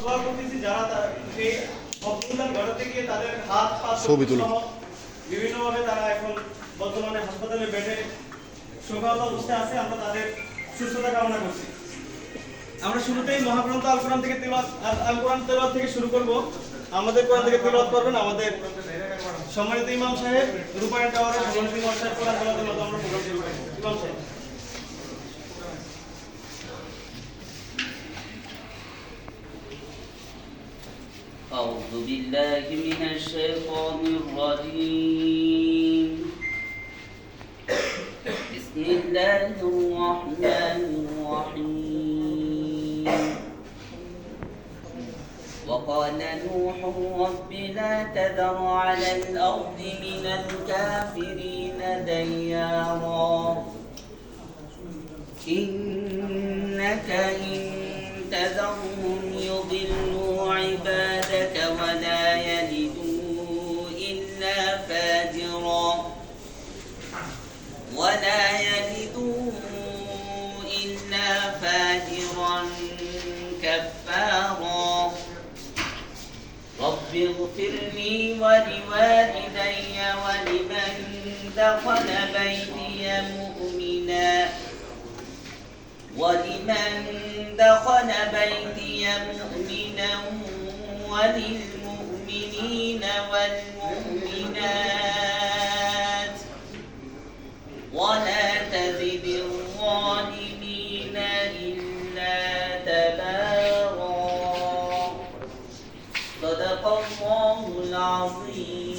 দোয়া করতেছি যারা এই অভ্যুত্থান ঘটাতে গিয়ে তাদের হাত পা বিভিন্নভাবে তারা এখন বর্তমানে হাসপাতালে বেডে শোকাহত অবস্থায় আছে, আমরা তাদের সুস্থতা কামনা করছি। আমরা শুরুতেই মহাগ্রন্থ আল কোরআন থেকে শুরু করব। আমাদের কোরআন থেকে তেলাওয়াত করবেন আমাদের সম্মানিত ইমাম সাহেব, রূপায়ণ টাওয়ারের সম্মানিত ইমাম সাহেব কোরআন তেলাওয়াতের মতো আমরা প্রোগ্রাম শুরু করব। ইমাম সাহেব। أعوذ بالله من الشيطان الرجيم. بسم الله الرحمن الرحيم. وقال نوح رب لا تذر على الأرض من الكافرين ديارا إنك إن تذرهم يضلوا عبادك ولا يلدوا إلا فاجرا كفارا رب اغفر لي ولوالدي ولمن دخل بيتي مؤمنا وللمؤمنين والمؤمنات ولا تزد الظالمين إلا تبارا صدق الله العظيم.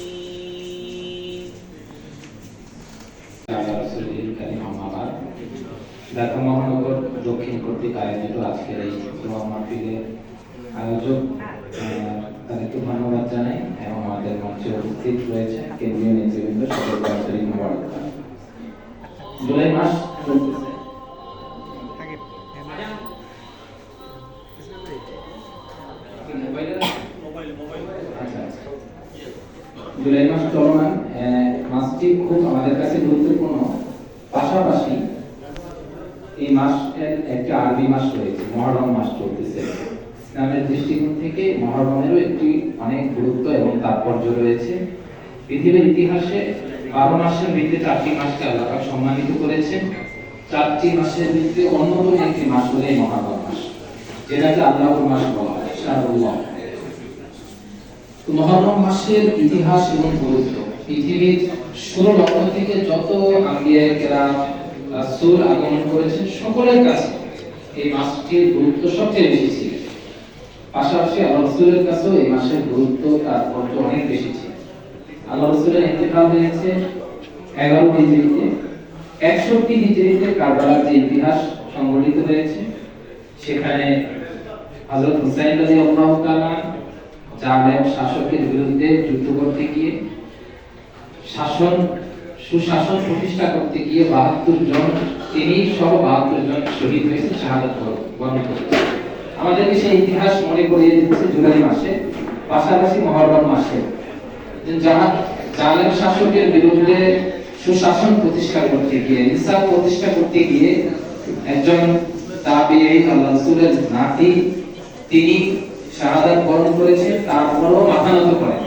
ঢাকা মহানগর দক্ষিণ কর্তৃক আয়োজিত আজকের এই দোয়া মাহফিলের আয়োজক তাদেরকে ধন্যবাদ জানাই এবং আমাদের মঞ্চে উপস্থিত রয়েছে কেন্দ্রীয় নেতৃবৃন্দ সকলকে আন্তরিক মোবারকবাদ। জুলাই মাস চলতেছে, জুলাই মাস চলমান, মাসটি খুব আমাদের কাছে গুরুত্বপূর্ণ। পাশাপাশি এই মাসের একটা আরবি মাস রয়েছে, মহররম মাস চলতেছে। ইসলামের দৃষ্টিকোণ থেকে মহররমেরও একটি অনেক গুরুত্ব এবং তাৎপর্য রয়েছে। পৃথিবীর ইতিহাসে 12 মাসের ভিতরে 4টি মাসকে আল্লাহ পাক সম্মানিত করেছেন। 4টি মাসের ভিতরে অন্যতম একটি মাস হলো এই মহররম মাস, যেটাকে আল্লাহর মাস বলা হয়, শাহরুল্লাহ। তো মহররম মাসের ইতিহাস এবং গুরুত্ব পৃথিবীর 16 লক্ষ থেকে যত আম্বিয়া কেরাম রাসূল আগমন করেছেন সকলের কাছে এই মাসটির গুরুত্ব সবচেয়ে বেশি ছিল। পাশাপাশি আল্লাহ রাসূলের কাছেও এই মাসের গুরুত্ব তাৎপর্য অনেক বেশি ছিল। আল্লাহ রাসূলের ইন্তেকাল হয়েছে 11 হিজরিতে। 61 হিজরিতে কারবালার যে ইতিহাস সংঘটিত হয়েছে, সেখানে হযরত হুসাইন রাদিয়াল্লাহু তাআলা জালেম শাসকের বিরুদ্ধে যুদ্ধ করতে গিয়ে সুশাসন প্রতিষ্ঠা করতে গিয়ে 72 জন, তিনি সহ 72 জন শহীদ হয়েছে, শাহাদাত বরণ করেছে। আমাদেরকে সেই ইতিহাস মনে করিয়ে দিচ্ছে জুলাই মাসে, পাশাপাশি মহররম মাসে, জালেম শাসকের বিরুদ্ধে সুশাসন প্রতিষ্ঠা করতে গিয়ে, ইনসাফ প্রতিষ্ঠা করতে গিয়ে একজন তাবেঈ আল্লাহ রাসূলের নাতি তিনি শাহাদাত বরণ করেছেন, তারপরও মাথা নত করেন।